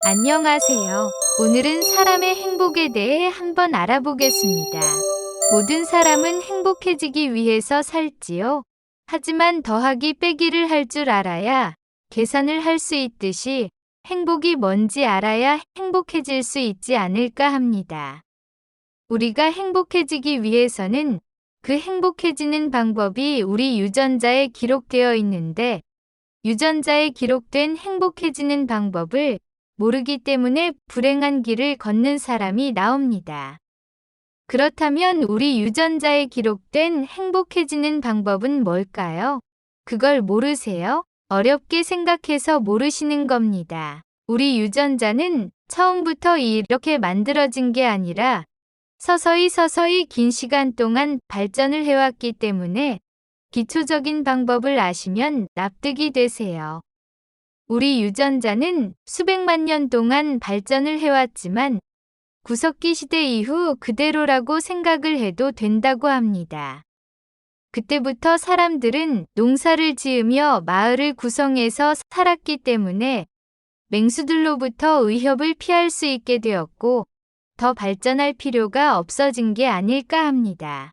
안녕하세요. 오늘은 사람의 행복에 대해 한번 알아보겠습니다. 모든 사람은 행복해지기 위해서 살지요. 하지만 더하기 빼기를 할 줄 알아야 계산을 할 수 있듯이 행복이 뭔지 알아야 행복해질 수 있지 않을까 합니다. 우리가 행복해지기 위해서는 그 행복해지는 방법이 우리 유전자에 기록되어 있는데 유전자에 기록된 행복해지는 방법을 모르기 때문에 불행한 길을 걷는 사람이 나옵니다. 그렇다면 우리 유전자에 기록된 행복해지는 방법은 뭘까요? 그걸 모르세요? 어렵게 생각해서 모르시는 겁니다. 우리 유전자는 처음부터 이렇게 만들어진 게 아니라 서서히 긴 시간 동안 발전을 해왔기 때문에 기초적인 방법을 아시면 납득이 되세요. 우리 유전자는 수백만 년 동안 발전을 해왔지만 구석기 시대 이후 그대로라고 생각을 해도 된다고 합니다. 그때부터 사람들은 농사를 지으며 마을을 구성해서 살았기 때문에 맹수들로부터 위협을 피할 수 있게 되었고 더 발전할 필요가 없어진 게 아닐까 합니다.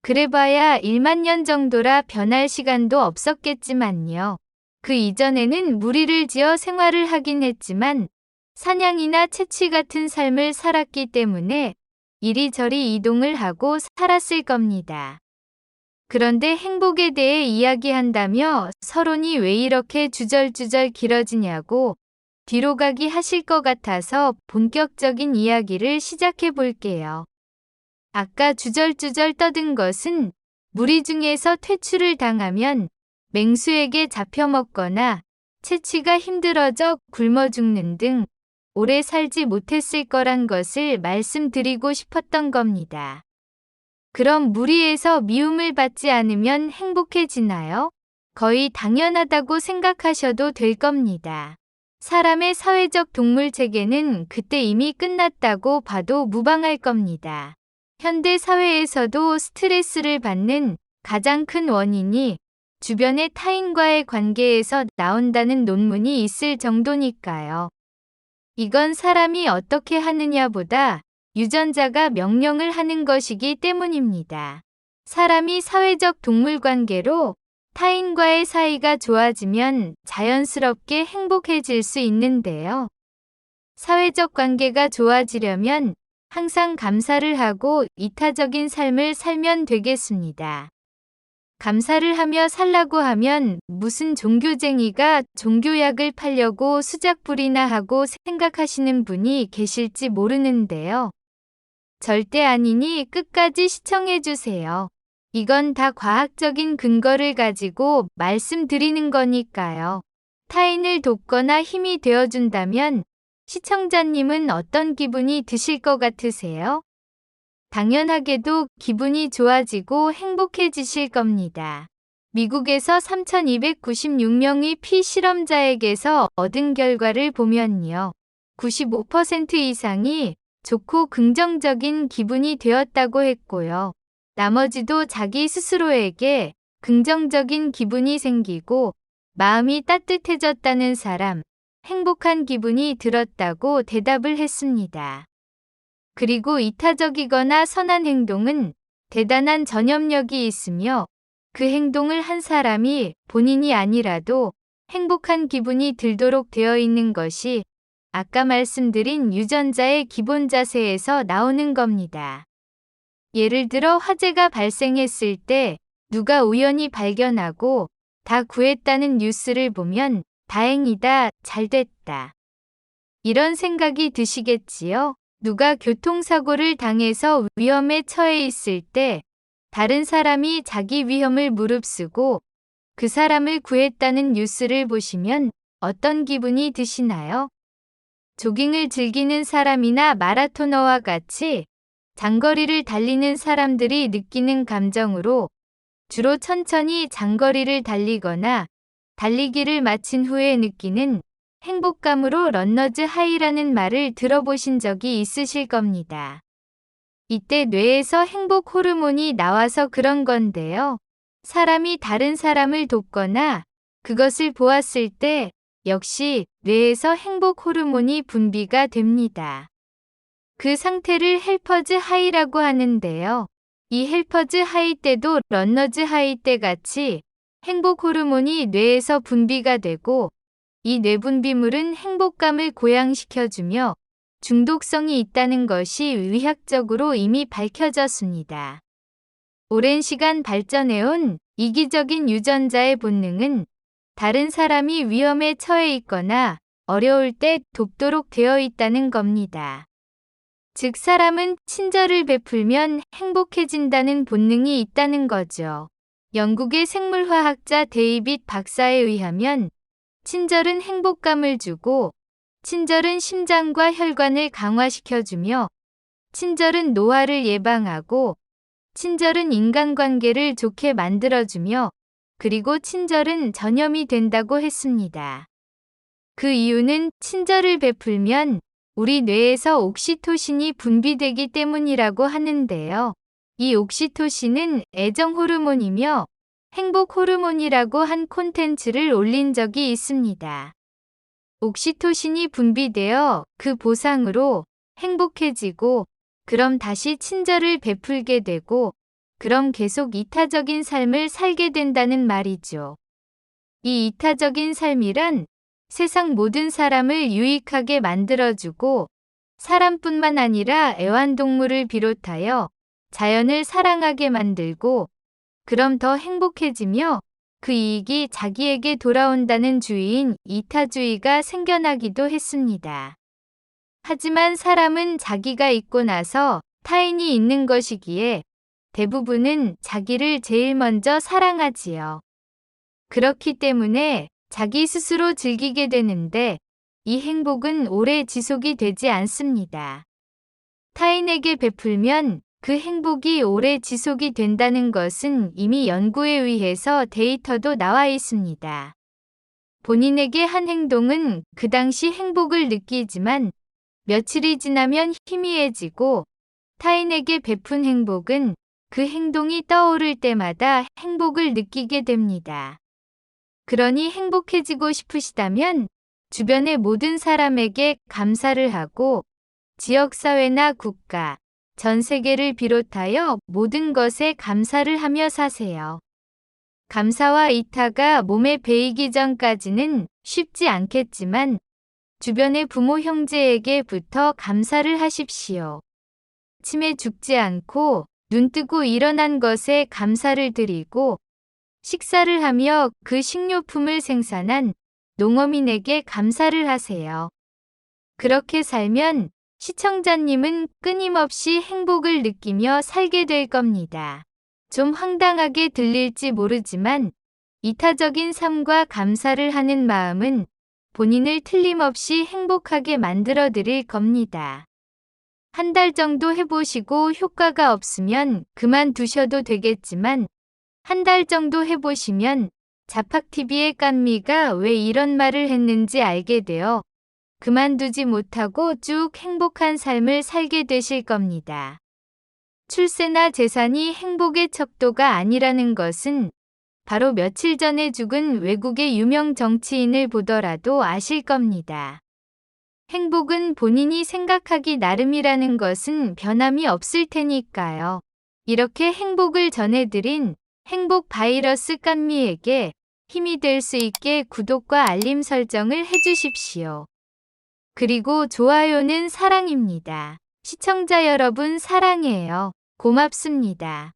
그래봐야 1만 년 정도라 변할 시간도 없었겠지만요. 그 이전에는 무리를 지어 생활을 하긴 했지만 사냥이나 채취 같은 삶을 살았기 때문에 이리저리 이동을 하고 살았을 겁니다. 그런데 행복에 대해 이야기한다며 서론이 왜 이렇게 주절주절 길어지냐고 뒤로 가기 하실 것 같아서 본격적인 이야기를 시작해 볼게요. 아까 주절주절 떠든 것은 무리 중에서 퇴출을 당하면 맹수에게 잡혀먹거나 채취가 힘들어져 굶어 죽는 등 오래 살지 못했을 거란 것을 말씀드리고 싶었던 겁니다. 그럼 무리에서 미움을 받지 않으면 행복해지나요? 거의 당연하다고 생각하셔도 될 겁니다. 사람의 사회적 동물 체계는 그때 이미 끝났다고 봐도 무방할 겁니다. 현대 사회에서도 스트레스를 받는 가장 큰 원인이 주변의 타인과의 관계에서 나온다는 논문이 있을 정도니까요. 이건 사람이 어떻게 하느냐보다 유전자가 명령을 하는 것이기 때문입니다. 사람이 사회적 동물 관계로 타인과의 사이가 좋아지면 자연스럽게 행복해질 수 있는데요. 사회적 관계가 좋아지려면 항상 감사를 하고 이타적인 삶을 살면 되겠습니다. 감사를 하며 살라고 하면 무슨 종교쟁이가 종교약을 팔려고 수작불이나 하고 생각하시는 분이 계실지 모르는데요. 절대 아니니 끝까지 시청해주세요. 이건 다 과학적인 근거를 가지고 말씀드리는 거니까요. 타인을 돕거나 힘이 되어준다면 시청자님은 어떤 기분이 드실 것 같으세요? 당연하게도 기분이 좋아지고 행복해지실 겁니다. 미국에서 3,296명의 피실험자에게서 얻은 결과를 보면요. 95% 이상이 좋고 긍정적인 기분이 되었다고 했고요. 나머지도 자기 스스로에게 긍정적인 기분이 생기고 마음이 따뜻해졌다는 사람, 행복한 기분이 들었다고 대답을 했습니다. 그리고 이타적이거나 선한 행동은 대단한 전염력이 있으며 그 행동을 한 사람이 본인이 아니라도 행복한 기분이 들도록 되어 있는 것이 아까 말씀드린 유전자의 기본 자세에서 나오는 겁니다. 예를 들어 화재가 발생했을 때 누가 우연히 발견하고 다 구했다는 뉴스를 보면 다행이다, 잘 됐다. 이런 생각이 드시겠지요? 누가 교통사고를 당해서 위험에 처해 있을 때 다른 사람이 자기 위험을 무릅쓰고 그 사람을 구했다는 뉴스를 보시면 어떤 기분이 드시나요? 조깅을 즐기는 사람이나 마라토너와 같이 장거리를 달리는 사람들이 느끼는 감정으로 주로 천천히 장거리를 달리거나 달리기를 마친 후에 느끼는 행복감으로 런너즈 하이라는 말을 들어보신 적이 있으실 겁니다. 이때 뇌에서 행복 호르몬이 나와서 그런 건데요. 사람이 다른 사람을 돕거나 그것을 보았을 때 역시 뇌에서 행복 호르몬이 분비가 됩니다. 그 상태를 헬퍼즈 하이라고 하는데요. 이 헬퍼즈 하이 때도 런너즈 하이 때 같이 행복 호르몬이 뇌에서 분비가 되고 이 뇌분비물은 행복감을 고양시켜주며 중독성이 있다는 것이 의학적으로 이미 밝혀졌습니다. 오랜 시간 발전해온 이기적인 유전자의 본능은 다른 사람이 위험에 처해 있거나 어려울 때 돕도록 되어 있다는 겁니다. 즉 사람은 친절을 베풀면 행복해진다는 본능이 있다는 거죠. 영국의 생물화학자 데이빗 박사에 의하면 친절은 행복감을 주고 친절은 심장과 혈관을 강화시켜주며 친절은 노화를 예방하고 친절은 인간관계를 좋게 만들어주며 그리고 친절은 전염이 된다고 했습니다. 그 이유는 친절을 베풀면 우리 뇌에서 옥시토신이 분비되기 때문이라고 하는데요. 이 옥시토신은 애정 호르몬이며 행복 호르몬이라고 한 콘텐츠를 올린 적이 있습니다. 옥시토신이 분비되어 그 보상으로 행복해지고 그럼 다시 친절을 베풀게 되고 그럼 계속 이타적인 삶을 살게 된다는 말이죠. 이 이타적인 삶이란 세상 모든 사람을 유익하게 만들어주고 사람뿐만 아니라 애완동물을 비롯하여 자연을 사랑하게 만들고 그럼 더 행복해지며 그 이익이 자기에게 돌아온다는 주의인 이타주의가 생겨나기도 했습니다. 하지만 사람은 자기가 있고 나서 타인이 있는 것이기에 대부분은 자기를 제일 먼저 사랑하지요. 그렇기 때문에 자기 스스로 즐기게 되는데 이 행복은 오래 지속이 되지 않습니다. 타인에게 베풀면 그 행복이 오래 지속이 된다는 것은 이미 연구에 의해서 데이터도 나와 있습니다. 본인에게 한 행동은 그 당시 행복을 느끼지만 며칠이 지나면 희미해지고 타인에게 베푼 행복은 그 행동이 떠오를 때마다 행복을 느끼게 됩니다. 그러니 행복해지고 싶으시다면 주변의 모든 사람에게 감사를 하고 지역사회나 국가, 전 세계를 비롯하여 모든 것에 감사를 하며 사세요. 감사와 이타가 몸에 배이기 전까지는 쉽지 않겠지만 주변의 부모 형제에게부터 감사를 하십시오. 치매 죽지 않고 눈 뜨고 일어난 것에 감사를 드리고 식사를 하며 그 식료품을 생산한 농어민에게 감사를 하세요. 그렇게 살면 시청자님은 끊임없이 행복을 느끼며 살게 될 겁니다. 좀 황당하게 들릴지 모르지만 이타적인 삶과 감사를 하는 마음은 본인을 틀림없이 행복하게 만들어 드릴 겁니다. 한 달 정도 해보시고 효과가 없으면 그만두셔도 되겠지만 한 달 정도 해보시면 자팍TV의 깐미가 왜 이런 말을 했는지 알게 되어 그만두지 못하고 쭉 행복한 삶을 살게 되실 겁니다. 출세나 재산이 행복의 척도가 아니라는 것은 바로 며칠 전에 죽은 외국의 유명 정치인을 보더라도 아실 겁니다. 행복은 본인이 생각하기 나름이라는 것은 변함이 없을 테니까요. 이렇게 행복을 전해드린 행복 바이러스 깐미에게 힘이 될 수 있게 구독과 알림 설정을 해주십시오. 그리고 좋아요는 사랑입니다. 시청자 여러분 사랑해요. 고맙습니다.